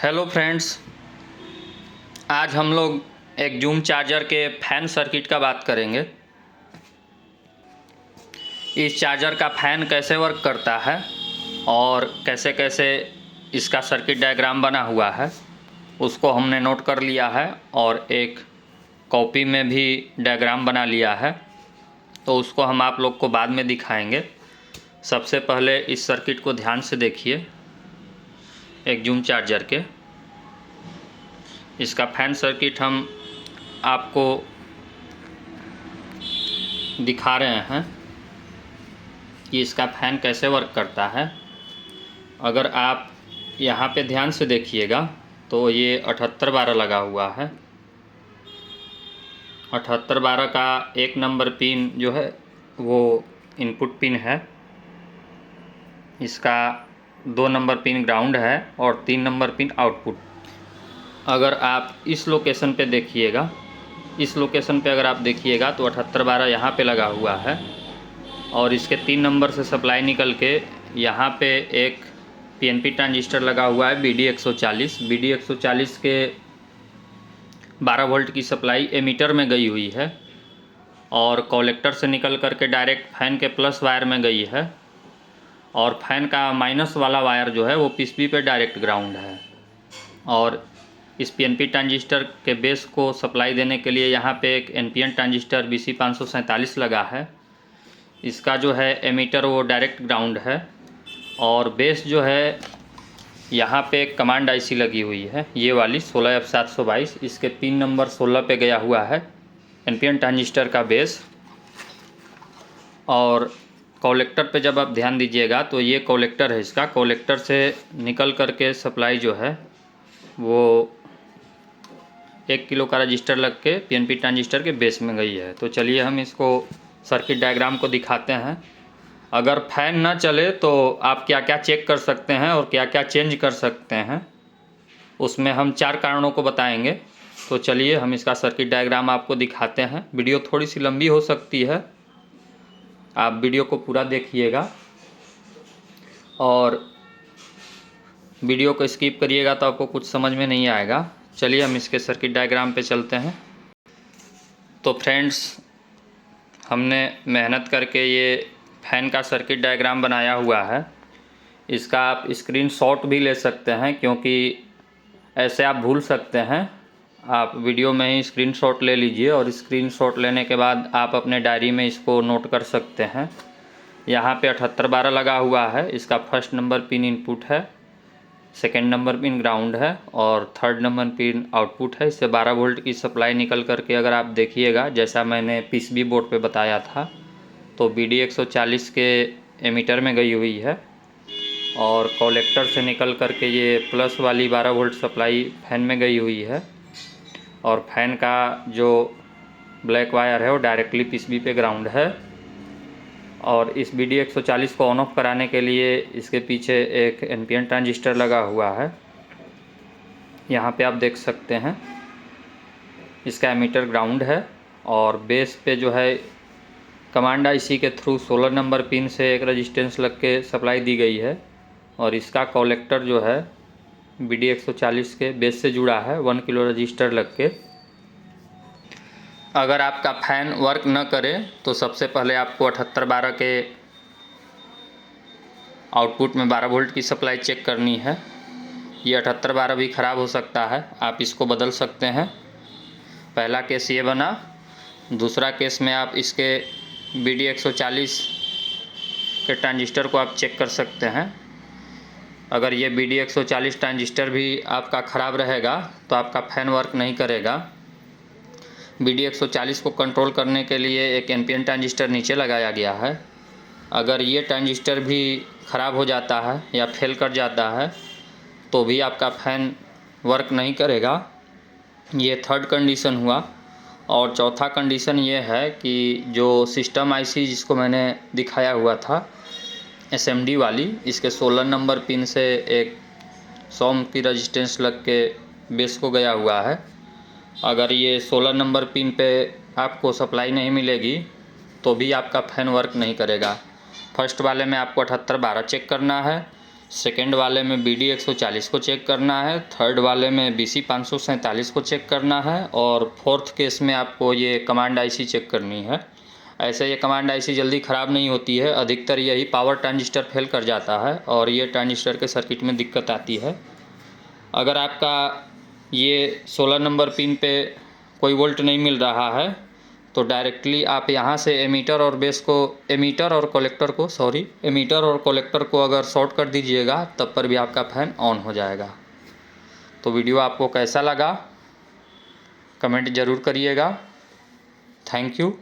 Hello friends, आज हम लोग एक जूम चार्जर के फ़ैन सर्किट का बात करेंगे। इस चार्जर का फ़ैन कैसे वर्क करता है और कैसे कैसे इसका सर्किट डायग्राम बना हुआ है उसको हमने नोट कर लिया है और एक कॉपी में भी डायग्राम बना लिया है, तो उसको हम आप लोग को बाद में दिखाएंगे। सबसे पहले इस सर्किट को ध्यान से देखिए। एक जूम चार्जर के इसका फ़ैन सर्किट हम आपको दिखा रहे हैं कि इसका फ़ैन कैसे वर्क करता है। अगर आप यहाँ पे ध्यान से देखिएगा तो ये 7812 लगा हुआ है। 7812 का 1 नंबर पिन जो है वो इनपुट पिन है, इसका 2 नंबर पिन ग्राउंड है और 3 नंबर पिन आउटपुट। अगर आप इस लोकेशन पे देखिएगा, इस लोकेशन पे अगर आप देखिएगा तो 7812 यहाँ पे लगा हुआ है और इसके 3 नंबर से सप्लाई निकल के यहाँ पे एक पीएनपी ट्रांजिस्टर लगा हुआ है BD140। BD140 के 12 वोल्ट की सप्लाई एमीटर में गई हुई है और कलेक्टर से निकल करके डायरेक्ट फैन के प्लस वायर में गई है और फैन का माइनस वाला वायर जो है वो पीसीबी पे डायरेक्ट ग्राउंड है। और इस पीएनपी ट्रांजिस्टर के बेस को सप्लाई देने के लिए यहाँ पे एक एनपीएन ट्रांजिस्टर BC547 लगा है। इसका जो है एमीटर वो डायरेक्ट ग्राउंड है और बेस जो है यहाँ पे एक कमांड आईसी लगी हुई है, ये वाली 16F722। इसके पिन नंबर 16 पे गया हुआ है एनपीएन ट्रांजिस्टर का बेस। और कलेक्टर पे जब आप ध्यान दीजिएगा तो ये कलेक्टर है, इसका कलेक्टर से निकल करके सप्लाई जो है वो 1 किलो का रजिस्टर लग के पीएनपी ट्रांजिस्टर के बेस में गई है। तो चलिए हम इसको सर्किट डायग्राम को दिखाते हैं। अगर फैन ना चले तो आप क्या क्या चेक कर सकते हैं और क्या क्या चेंज कर सकते हैं, उसमें हम 4 कारणों को बताएंगे। तो चलिए हम इसका सर्किट डायग्राम आपको दिखाते हैं। वीडियो थोड़ी सी लंबी हो सकती है, आप वीडियो को पूरा देखिएगा और वीडियो को स्किप करिएगा तो आपको कुछ समझ में नहीं आएगा। चलिए हम इसके सर्किट डायग्राम पे चलते हैं। तो फ्रेंड्स, हमने मेहनत करके ये फैन का सर्किट डायग्राम बनाया हुआ है। इसका आप स्क्रीनशॉट भी ले सकते हैं, क्योंकि ऐसे आप भूल सकते हैं। आप वीडियो में ही स्क्रीनशॉट ले लीजिए और स्क्रीनशॉट लेने के बाद आप अपने डायरी में इसको नोट कर सकते हैं। यहाँ पे 7812 लगा हुआ है, इसका फर्स्ट नंबर पिन इनपुट है, सेकेंड नंबर पिन ग्राउंड है और थर्ड नंबर पिन आउटपुट है। इससे 12 वोल्ट की सप्लाई निकल करके अगर आप देखिएगा, जैसा मैंने पीसीबी बोर्ड पे बताया था, तो BD140 के एमीटर में गई हुई है और कलेक्टर से निकल करके ये प्लस वाली 12 वोल्ट सप्लाई फैन में गई हुई है और फैन का जो ब्लैक वायर है वो डायरेक्टली पीसीबी पे ग्राउंड है। और इस BD140 को ऑन ऑफ कराने के लिए इसके पीछे एक एनपीएन ट्रांजिस्टर लगा हुआ है, यहाँ पे आप देख सकते हैं। इसका एमीटर ग्राउंड है और बेस पे जो है कमांड आईसी के थ्रू 16 नंबर पिन से एक रेजिस्टेंस लग के सप्लाई दी गई है और इसका कलेक्टर जो है BD140 के बेस से जुड़ा है 1 किलो रजिस्टर लग के। अगर आपका फ़ैन वर्क न करे तो सबसे पहले आपको 7812 के आउटपुट में 12 वोल्ट की सप्लाई चेक करनी है। ये 7812 भी ख़राब हो सकता है, आप इसको बदल सकते हैं। पहला केस ये बना। दूसरा केस में आप इसके BD140 के ट्रांजिस्टर को आप चेक कर सकते हैं। अगर ये BD140 ट्रांजिस्टर भी आपका ख़राब रहेगा तो आपका फ़ैन वर्क नहीं करेगा। BD140 को कंट्रोल करने के लिए एक एनपीएन ट्रांजिस्टर नीचे लगाया गया है। अगर ये ट्रांजिस्टर भी ख़राब हो जाता है या फेल कर जाता है तो भी आपका फ़ैन वर्क नहीं करेगा। ये थर्ड कंडीशन हुआ। और चौथा कंडीशन ये है कि जो सिस्टम आईसी जिसको मैंने दिखाया हुआ था SMD वाली, इसके 16 नंबर पिन से एक 100 ओम की रजिस्टेंस लग के बेस को गया हुआ है। अगर ये 16 नंबर पिन पे आपको सप्लाई नहीं मिलेगी तो भी आपका फ़ैन वर्क नहीं करेगा। फर्स्ट वाले में आपको 7812 चेक करना है, सेकेंड वाले में BD 140 को चेक करना है, थर्ड वाले में BC 547 को चेक करना है, और फोर्थ केस में आपको ये कमांड IC चेक करनी है। ऐसे ये कमांड IC जल्दी ख़राब नहीं होती है, अधिकतर यही पावर ट्रांजिस्टर फेल कर जाता है और ये ट्रांजिस्टर के सर्किट में दिक्कत आती है। अगर आपका ये 16 नंबर पिन पे कोई वोल्ट नहीं मिल रहा है तो डायरेक्टली आप यहाँ से एमीटर और कलेक्टर को अगर शॉर्ट कर दीजिएगा तब पर भी आपका फ़ैन ऑन हो जाएगा। तो वीडियो आपको कैसा लगा कमेंट ज़रूर करिएगा। Thank you.